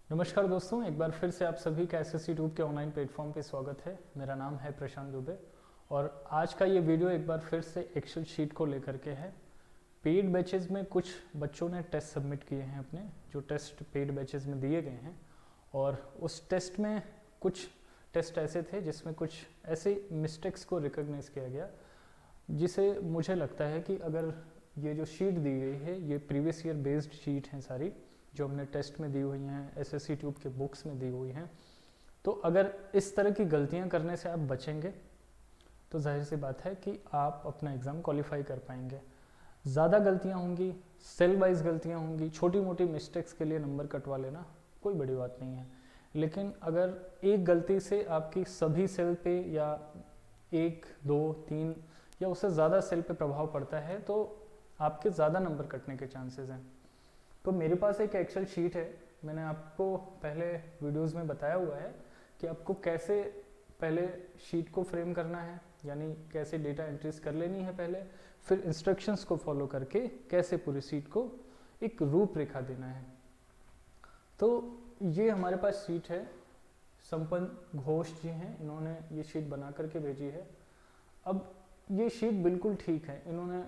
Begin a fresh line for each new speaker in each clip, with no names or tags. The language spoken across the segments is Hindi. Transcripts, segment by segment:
नमस्कार दोस्तों, एक बार फिर से आप सभी का एसएससी ट्यूब के ऑनलाइन प्लेटफॉर्म पे स्वागत है। मेरा नाम है प्रशांत दुबे और आज का ये वीडियो एक बार फिर से एक्सेल शीट को लेकर के है। पेड बैचेस में कुछ बच्चों ने टेस्ट सबमिट किए हैं अपने, जो टेस्ट पेड बैचेस में दिए गए हैं, और उस टेस्ट में कुछ टेस्ट ऐसे थे जिसमें कुछ ऐसे मिस्टेक्स को रिकॉग्नाइज किया गया, जिसे मुझे लगता है कि अगर ये जो शीट दी गई है ये प्रीवियस ईयर बेस्ड शीट हैं सारी, जो हमने टेस्ट में दी हुई हैं, एसएससी ट्यूब के बुक्स में दी हुई हैं। तो अगर इस तरह की गलतियां करने से आप बचेंगे तो जाहिर सी बात है कि आप अपना एग्ज़ाम क्वालिफाई कर पाएंगे। ज़्यादा गलतियां होंगी, सेल वाइज गलतियां होंगी, छोटी मोटी मिस्टेक्स के लिए नंबर कटवा लेना कोई बड़ी बात नहीं है। लेकिन अगर एक गलती से आपकी सभी सेल पे या 1, 2, 3 या उससे ज़्यादा सेल पे प्रभाव पड़ता है तो आपके ज़्यादा नंबर कटने के चांसेस हैं। तो मेरे पास एक एक्सेल शीट है, मैंने आपको पहले वीडियोस में बताया हुआ है कि आपको कैसे पहले शीट को फ्रेम करना है, यानी कैसे डेटा एंट्रीज कर लेनी है पहले, फिर इंस्ट्रक्शंस को फॉलो करके कैसे पूरी शीट को एक रूपरेखा देना है। तो ये हमारे पास शीट है, संपन्न घोष जी हैं, इन्होंने ये शीट बना करके भेजी है। अब ये शीट बिल्कुल ठीक है, इन्होंने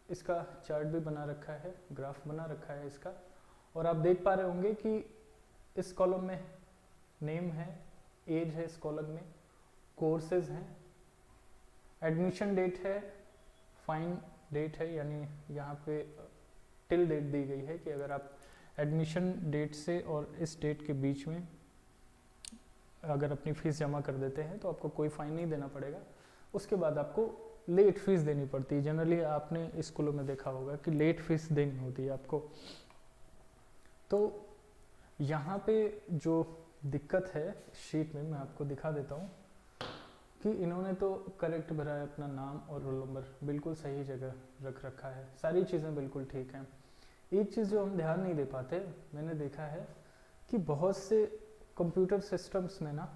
इसका चार्ट भी बना रखा है, ग्राफ बना रखा है इसका, और आप देख पा रहे होंगे कि इस कॉलम में नेम है, एज है, इस कॉलम में कोर्सेज हैं, एडमिशन डेट है, फाइन डेट है, यानी यहाँ पे टिल डेट दी गई है कि अगर आप एडमिशन डेट से और इस डेट के बीच में अगर अपनी फीस जमा कर देते हैं तो आपको कोई फाइन नहीं देना पड़ेगा। उसके बाद आपको लेट फीस देनी पड़ती है। जनरली आपने स्कूलों में देखा होगा कि लेट फीस देनी होती है आपको। तो यहाँ पे जो दिक्कत है शीट में, मैं आपको दिखा देता हूँ कि इन्होंने तो करेक्ट भरा है, अपना नाम और रोल नंबर बिल्कुल सही जगह रख रखा है, सारी चीज़ें बिल्कुल ठीक हैं। एक चीज़ जो हम ध्यान नहीं दे पाते, मैंने देखा है कि बहुत से कंप्यूटर सिस्टम्स में ना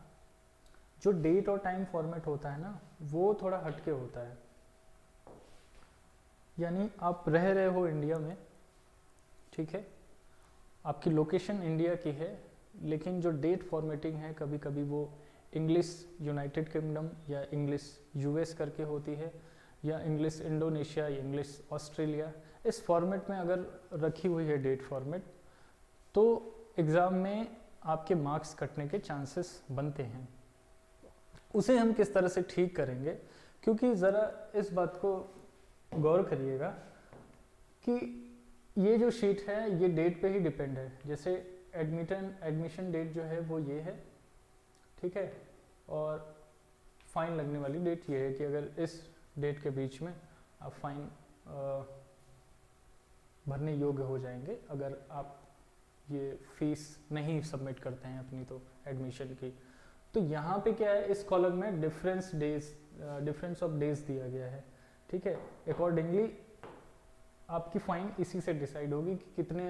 जो डेट और टाइम फॉर्मेट होता है ना, वो थोड़ा हटके होता है। यानी आप रह रहे हो इंडिया में, ठीक है, आपकी लोकेशन इंडिया की है, लेकिन जो डेट फॉर्मेटिंग है कभी कभी वो इंग्लिश यूनाइटेड किंगडम या इंग्लिश यूएस करके होती है, या इंग्लिश इंडोनेशिया या इंग्लिश ऑस्ट्रेलिया, इस फॉर्मेट में अगर रखी हुई है डेट फॉर्मेट, तो एग्ज़ाम में आपके मार्क्स कटने के चांसेस बनते हैं। उसे हम किस तरह से ठीक करेंगे, क्योंकि ज़रा इस बात को गौर करिएगा कि ये जो शीट है ये डेट पे ही डिपेंड है। जैसे एडमिशन डेट जो है वो ये है, ठीक है, और फाइन लगने वाली डेट ये है कि अगर इस डेट के बीच में आप फाइन भरने योग्य हो जाएंगे अगर आप ये फीस नहीं सबमिट करते हैं अपनी तो एडमिशन की। तो यहाँ पे क्या है, इस कॉलम में डिफरेंस ऑफ डेज दिया गया है, ठीक है। अकॉर्डिंगली आपकी फाइन इसी से डिसाइड होगी कि कितने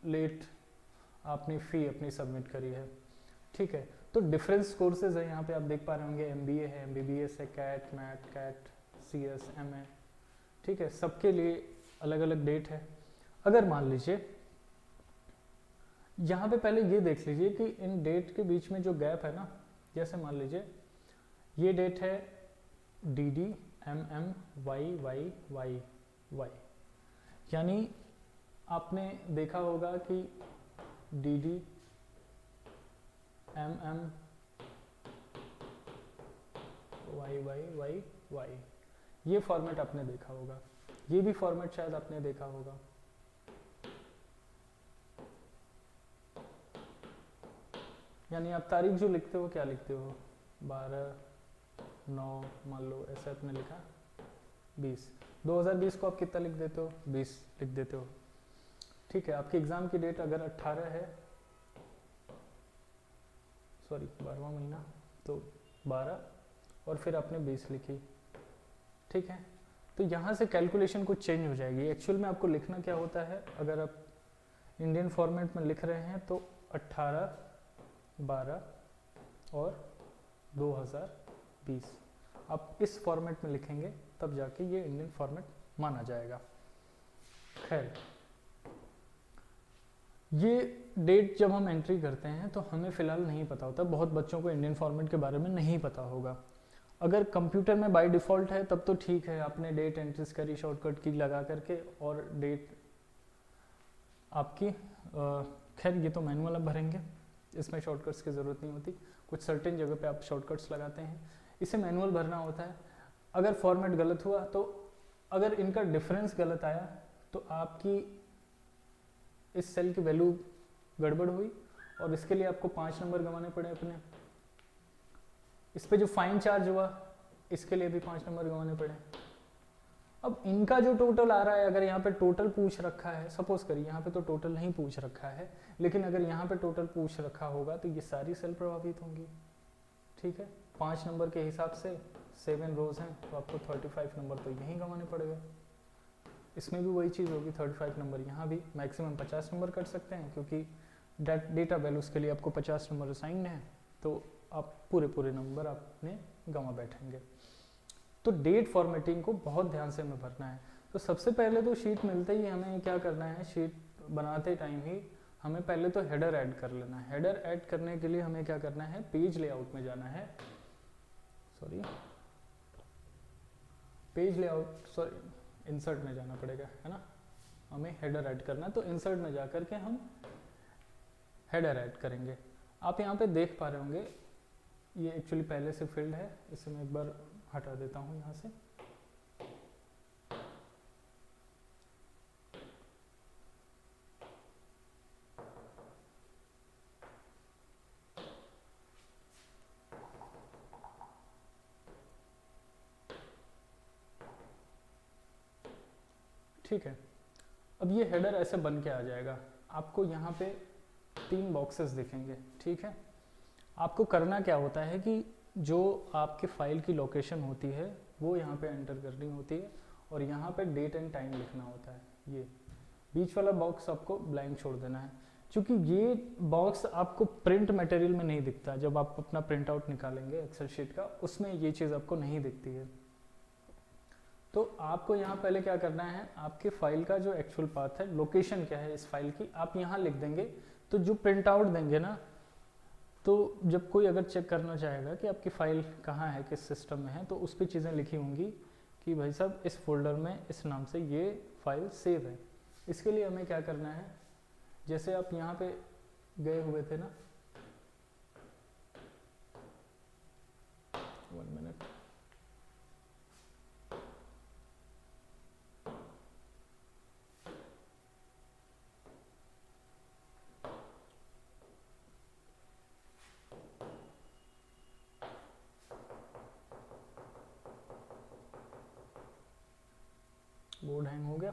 लेट आपने फ़ी अपनी सबमिट करी है, ठीक है। तो डिफरेंस कोर्सेज है, यहाँ पे आप देख पा रहे होंगे, एमबीए है, एमबीबीएस है, CAT, MAT, CAT, CS, MA, ठीक है, सबके लिए अलग अलग डेट है। अगर मान लीजिए यहाँ पे पहले ये देख लीजिए कि इन डेट के बीच में जो गैप है ना, जैसे मान लीजिए ये डेट है डी, एम, वाई, यानी आपने देखा होगा कि डी, एम, वाई, ये फॉर्मेट आपने देखा होगा, ये भी फॉर्मेट शायद आपने देखा होगा। यानी आप तारीख जो लिखते हो क्या लिखते हो, 12/9 मान लो, ऐसे आपने लिखा 20, 2020 को आप कितना लिख देते हो, 20 लिख देते हो, ठीक है। आपकी एग्ज़ाम की डेट अगर 18 है, सॉरी 12वां महीना, तो 12 और फिर आपने 20 लिखी, ठीक है। तो यहाँ से कैलकुलेशन कुछ चेंज हो जाएगी। एक्चुअल में आपको लिखना क्या होता है, अगर आप इंडियन फॉर्मेट में लिख रहे हैं तो 18, 12 और 2020 आप इस फॉर्मेट में लिखेंगे, तब जाके ये इंडियन फॉर्मेट माना जाएगा। खैर, ये डेट जब हम एंट्री करते हैं तो हमें फ़िलहाल नहीं पता होता, बहुत बच्चों को इंडियन फॉर्मेट के बारे में नहीं पता होगा। अगर कंप्यूटर में बाय डिफ़ॉल्ट है तब तो ठीक है, आपने डेट एंट्रीज करी शॉर्टकट की लगा करके और डेट आपकी खैर ये तो मैनुअल आप भरेंगे, इसमें शॉर्टकट्स की ज़रूरत नहीं होती, कुछ सर्टेन जगह पे आप शॉर्टकट्स लगाते हैं, इसे मैनुअल भरना होता है। अगर फॉर्मेट गलत हुआ तो अगर इनका डिफरेंस गलत आया तो आपकी इस सेल की वैल्यू गड़बड़ हुई और इसके लिए आपको 5 नंबर गंवाने पड़े अपने। इस पे जो फाइन चार्ज हुआ इसके लिए भी 5 नंबर गंवाने पड़े। अब इनका जो टोटल आ रहा है, अगर यहाँ पे टोटल पूछ रखा है, सपोज करिए यहाँ पे तो टोटल नहीं पूछ रखा है, लेकिन अगर यहाँ पे टोटल पूछ रखा होगा तो ये सारी सेल प्रभावित होंगी। ठीक है, 5 नंबर के हिसाब से 7 रोज हैं तो आपको 35 नंबर तो यहीं गंवाने पड़ेगा। इसमें भी वही चीज़ होगी, 35 नंबर यहाँ भी, मैक्सिमम 50 नंबर कर सकते हैं क्योंकि डेटा वैल्यूज़ के लिए आपको 50 नंबर असाइन है, तो आप पूरे नंबर आपने गंवा बैठेंगे। तो डेट फॉर्मेटिंग को बहुत ध्यान से हमें भरना है। तो सबसे पहले तो शीट मिलते ही हमें क्या करना है, शीट बनाते टाइम ही हमें पहले तो हेडर ऐड कर लेना है। हेडर ऐड करने के लिए हमें क्या करना है, पेज लेआउट में जाना है, इंसर्ट में जाना पड़ेगा, है ना, हमें हेडर ऐड करना है, तो इंसर्ट में जा करके हम हेडर ऐड करेंगे। आप यहाँ पे देख पा रहे होंगे ये एक्चुअली पहले से फील्ड है, इसे मैं एक बार हटा देता हूँ यहाँ से। ठीक है, अब ये हेडर ऐसे बन के आ जाएगा, आपको यहाँ पे 3 बॉक्सेस दिखेंगे। ठीक है, आपको करना क्या होता है कि जो आपके फाइल की लोकेशन होती है वो यहाँ पे एंटर करनी होती है और यहाँ पे डेट एंड टाइम लिखना होता है। ये बीच वाला बॉक्स आपको ब्लैंक छोड़ देना है, क्योंकि ये बॉक्स आपको प्रिंट मटेरियल में नहीं दिखता। जब आप अपना प्रिंट आउट निकालेंगे एक्सेल शीट का, उसमें ये चीज़ आपको नहीं दिखती है। तो आपको यहाँ पहले क्या करना है, आपके फाइल का जो एक्चुअल पाथ है, लोकेशन क्या है इस फाइल की, आप यहाँ लिख देंगे। तो जो प्रिंट आउट देंगे ना, तो जब कोई अगर चेक करना चाहेगा कि आपकी फ़ाइल कहाँ है, किस सिस्टम में है, तो उस पर चीज़ें लिखी होंगी कि भाई साहब इस फोल्डर में इस नाम से ये फाइल सेव है। इसके लिए हमें क्या करना है, जैसे आप यहाँ पे गए हुए थे ना, 1 मिनट, बोर्ड हैंग हो गया।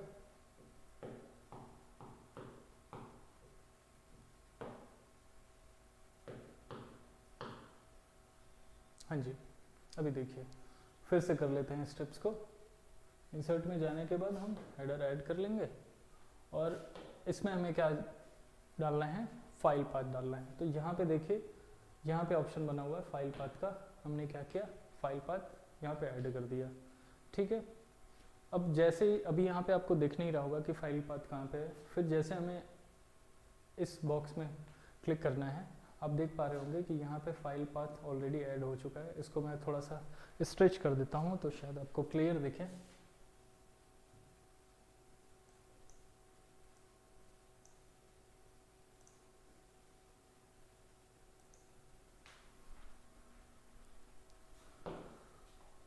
हाँ जी, अभी देखिए फिर से कर लेते हैं स्टेप्स को। इंसर्ट में जाने के बाद हम हेडर ऐड कर लेंगे और इसमें हमें क्या डालना है, फाइल पाथ डालना है। तो यहाँ पे देखिए, यहाँ पे ऑप्शन बना हुआ है फाइल पाथ का, हमने क्या किया, फाइल पाथ यहाँ पे ऐड कर दिया। ठीक है, अब जैसे ही अभी यहाँ पे आपको दिख नहीं रहा होगा कि फाइल पाथ कहाँ पे है, फिर जैसे हमें इस बॉक्स में क्लिक करना है, आप देख पा रहे होंगे कि यहाँ पे फाइल पाथ ऑलरेडी ऐड हो चुका है। इसको मैं थोड़ा सा स्ट्रेच कर देता हूँ तो शायद आपको क्लियर दिखे।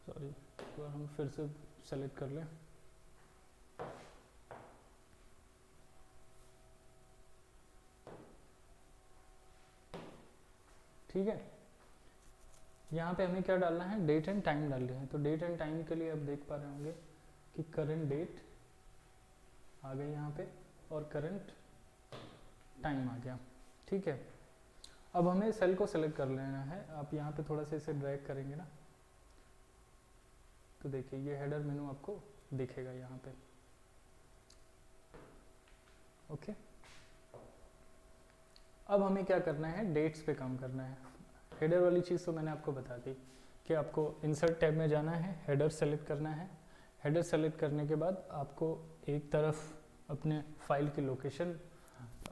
सॉरी, एक बार हम फिर से सेलेक्ट कर लें। ठीक है, यहाँ पे हमें क्या डालना है, डेट एंड टाइम डालना है। तो डेट एंड टाइम के लिए आप देख पा रहे होंगे कि करंट डेट आ गई यहाँ पे और करंट टाइम आ गया। ठीक है, अब हमें सेल को सेलेक्ट कर लेना है। आप यहाँ पे थोड़ा सा इसे ड्रैग करेंगे ना, तो देखिए ये हेडर मेनू आपको दिखेगा यहाँ पे। ओके, अब हमें क्या करना है, डेट्स पे काम करना है। हेडर वाली चीज़ तो मैंने आपको बता दी कि आपको इंसर्ट टैब में जाना है, हेडर सेलेक्ट करना है। हेडर सेलेक्ट करने के बाद आपको एक तरफ अपने फाइल की लोकेशन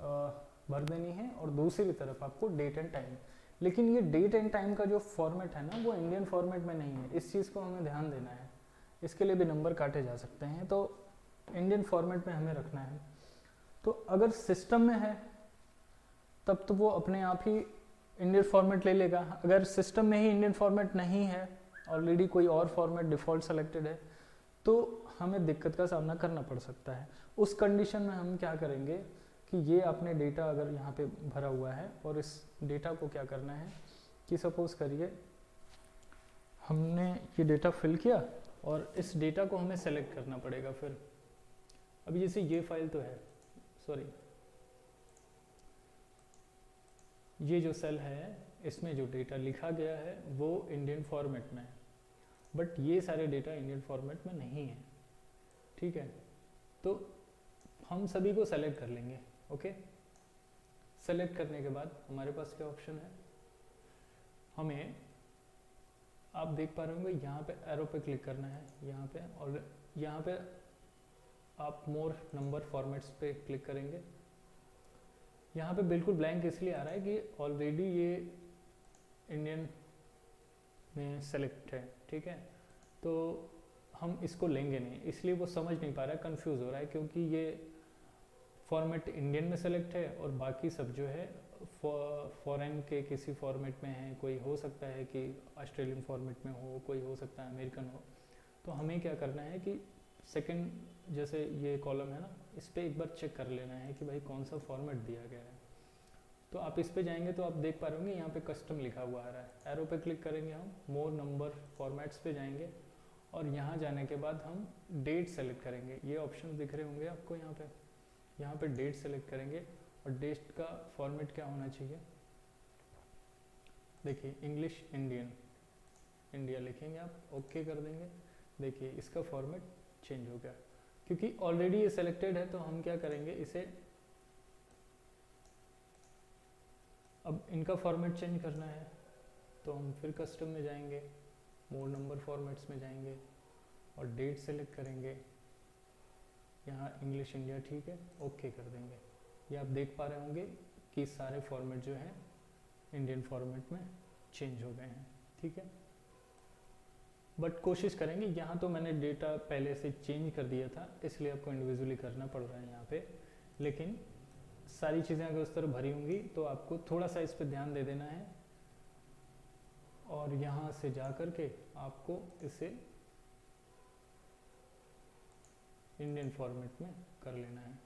भर देनी है और दूसरी तरफ आपको डेट एंड टाइम। लेकिन ये डेट एंड टाइम का जो फॉर्मेट है ना वो इंडियन फॉर्मेट में नहीं है, इस चीज़ को हमें ध्यान देना है। इसके लिए भी नंबर काटे जा सकते हैं, तो इंडियन फॉर्मेट में हमें रखना है। तो अगर सिस्टम में है तब तो वो अपने आप ही इंडियन फॉर्मेट ले लेगा। अगर सिस्टम में ही इंडियन फॉर्मेट नहीं है, ऑलरेडी कोई और फॉर्मेट डिफ़ॉल्ट सेलेक्टेड है, तो हमें दिक्कत का सामना करना पड़ सकता है। उस कंडीशन में हम क्या करेंगे कि ये आपने डेटा अगर यहाँ पे भरा हुआ है और इस डेटा को क्या करना है कि सपोज़ करिए हमने ये डेटा फिल किया और इस डेटा को हमें सेलेक्ट करना पड़ेगा। फिर अभी जैसे ये फाइल तो है, सॉरी ये जो सेल है इसमें जो डेटा लिखा गया है वो इंडियन फॉर्मेट में है, बट ये सारे डेटा इंडियन फॉर्मेट में नहीं है, ठीक है। तो हम सभी को सेलेक्ट कर लेंगे, ओके। सेलेक्ट करने के बाद हमारे पास क्या ऑप्शन है, हमें आप देख पा रहे होंगे यहाँ पे एरो पे क्लिक करना है यहाँ पे, और यहाँ पे आप मोर नंबर फॉर्मेट्स पे क्लिक करेंगे। यहाँ पे बिल्कुल ब्लैंक इसलिए आ रहा है कि ऑलरेडी ये इंडियन में सेलेक्ट है, ठीक है। तो हम इसको लेंगे नहीं, इसलिए वो समझ नहीं पा रहा है, कंफ्यूज हो रहा है, क्योंकि ये फॉर्मेट इंडियन में सेलेक्ट है और बाकी सब जो है फॉरेन के किसी फॉर्मेट में है। कोई हो सकता है कि ऑस्ट्रेलियन फॉर्मेट में हो, कोई हो सकता है अमेरिकन हो। तो हमें क्या करना है कि सेकंड जैसे ये कॉलम है ना, इस पर एक बार चेक कर लेना है कि भाई कौन सा फॉर्मेट दिया गया है। तो आप इस पे जाएंगे तो आप देख पा रहे होंगे यहाँ पे कस्टम लिखा हुआ आ रहा है। एरो पे क्लिक करेंगे, हम मोर नंबर फॉर्मेट्स पे जाएंगे और यहाँ जाने के बाद हम डेट सेलेक्ट करेंगे। ये ऑप्शन दिख रहे होंगे आपको यहाँ पे डेट सेलेक्ट करेंगे और डेट का फॉर्मेट क्या होना चाहिए, देखिए इंग्लिश इंडियन इंडिया लिखेंगे आप, ओके कर देंगे। देखिए इसका फॉर्मेट चेंज हो गया, क्योंकि ऑलरेडी ये सेलेक्टेड है। तो हम क्या करेंगे, इसे अब इनका फॉर्मेट चेंज करना है तो हम फिर कस्टम में जाएंगे, मोर नंबर फॉर्मेट्स में जाएंगे और डेट सेलेक्ट करेंगे। यहाँ इंग्लिश इंडिया, ठीक है, ओके कर देंगे। ये आप देख पा रहे होंगे कि सारे फॉर्मेट जो है इंडियन फॉर्मेट में चेंज हो गए हैं, ठीक है। बट कोशिश करेंगे, यहाँ तो मैंने डेटा पहले से चेंज कर दिया था इसलिए आपको इंडिविजुअली करना पड़ रहा है यहाँ पे, लेकिन सारी चीज़ें अगर उस तरह भरी होंगी तो आपको थोड़ा सा इस पर ध्यान दे देना है और यहाँ से जा कर के आपको इसे इंडियन फॉर्मेट में कर लेना है।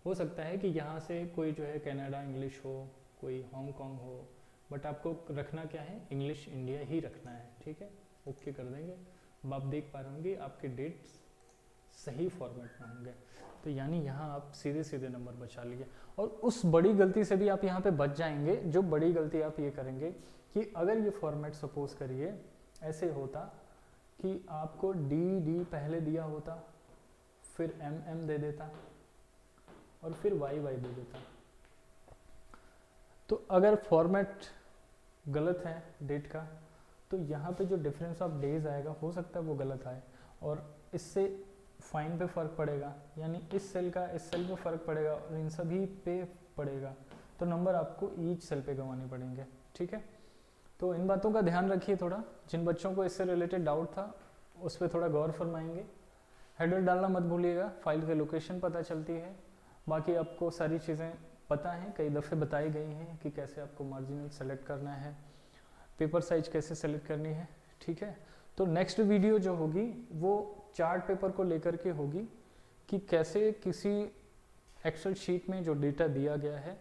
हो सकता है कि यहाँ से कोई जो है कनाडा इंग्लिश हो, कोई हांगकांग हो, बट आपको रखना क्या है, इंग्लिश इंडिया ही रखना है, ठीक है, ओके कर देंगे। अब आप देख पा रहे होंगे आपके डेट्स सही फॉर्मेट में होंगे। तो यानी यहाँ आप सीधे सीधे नंबर बचा लिए और उस बड़ी गलती से भी आप यहाँ पे बच जाएंगे। जो बड़ी गलती आप ये करेंगे कि अगर ये फॉर्मेट सपोज करिए ऐसे होता कि आपको डी पहले दिया होता, फिर एम दे देता और फिर वाई दे देता। तो अगर फॉर्मेट गलत है डेट का तो यहाँ पे जो डिफरेंस ऑफ डेज आएगा हो सकता है वो गलत आए और इससे फाइन पे फ़र्क पड़ेगा, यानी इस सेल का इस सेल पे फ़र्क पड़ेगा और इन सभी पे पड़ेगा। तो नंबर आपको ईच सेल पे गंवाने पड़ेंगे, ठीक है। तो इन बातों का ध्यान रखिए थोड़ा। जिन बच्चों को इससे रिलेटेड डाउट था उस पर थोड़ा गौर फरमाएंगे। हेडर डालना मत भूलिएगा, फाइल की लोकेशन पता चलती है। बाकी आपको सारी चीज़ें पता हैं, कई दफ़े बताई गई हैं कि कैसे आपको मार्जिनल सेलेक्ट करना है, पेपर साइज कैसे सेलेक्ट करनी है, ठीक है। तो नेक्स्ट वीडियो जो होगी वो चार्ट पेपर को लेकर के होगी कि कैसे किसी एक्सेल शीट में जो डेटा दिया गया है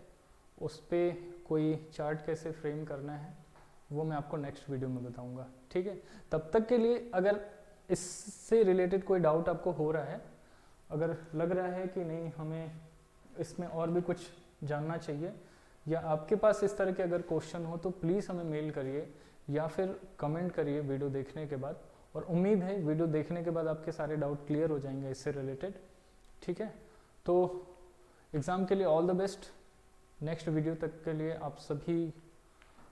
उस पर कोई चार्ट कैसे फ्रेम करना है, वो मैं आपको नेक्स्ट वीडियो में बताऊंगा, ठीक है। तब तक के लिए अगर इससे रिलेटेड कोई डाउट आपको हो रहा है, अगर लग रहा है कि नहीं हमें इसमें और भी कुछ जानना चाहिए या आपके पास इस तरह के अगर क्वेश्चन हो तो प्लीज़ हमें मेल करिए या फिर कमेंट करिए वीडियो देखने के बाद। और उम्मीद है वीडियो देखने के बाद आपके सारे डाउट क्लियर हो जाएंगे इससे रिलेटेड, ठीक है। तो एग्ज़ाम के लिए all the best. Next video तक के लिए आप सभी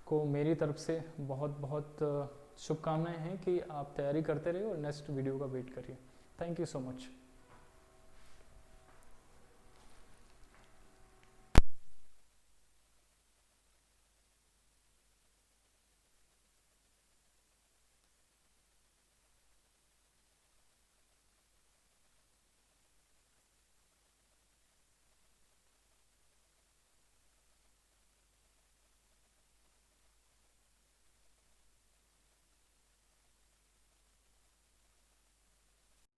को मेरी तरफ से बहुत बहुत शुभकामनाएं हैं कि आप तैयारी करते रहिए और नेक्स्ट वीडियो का वेट करिए। Thank you so much.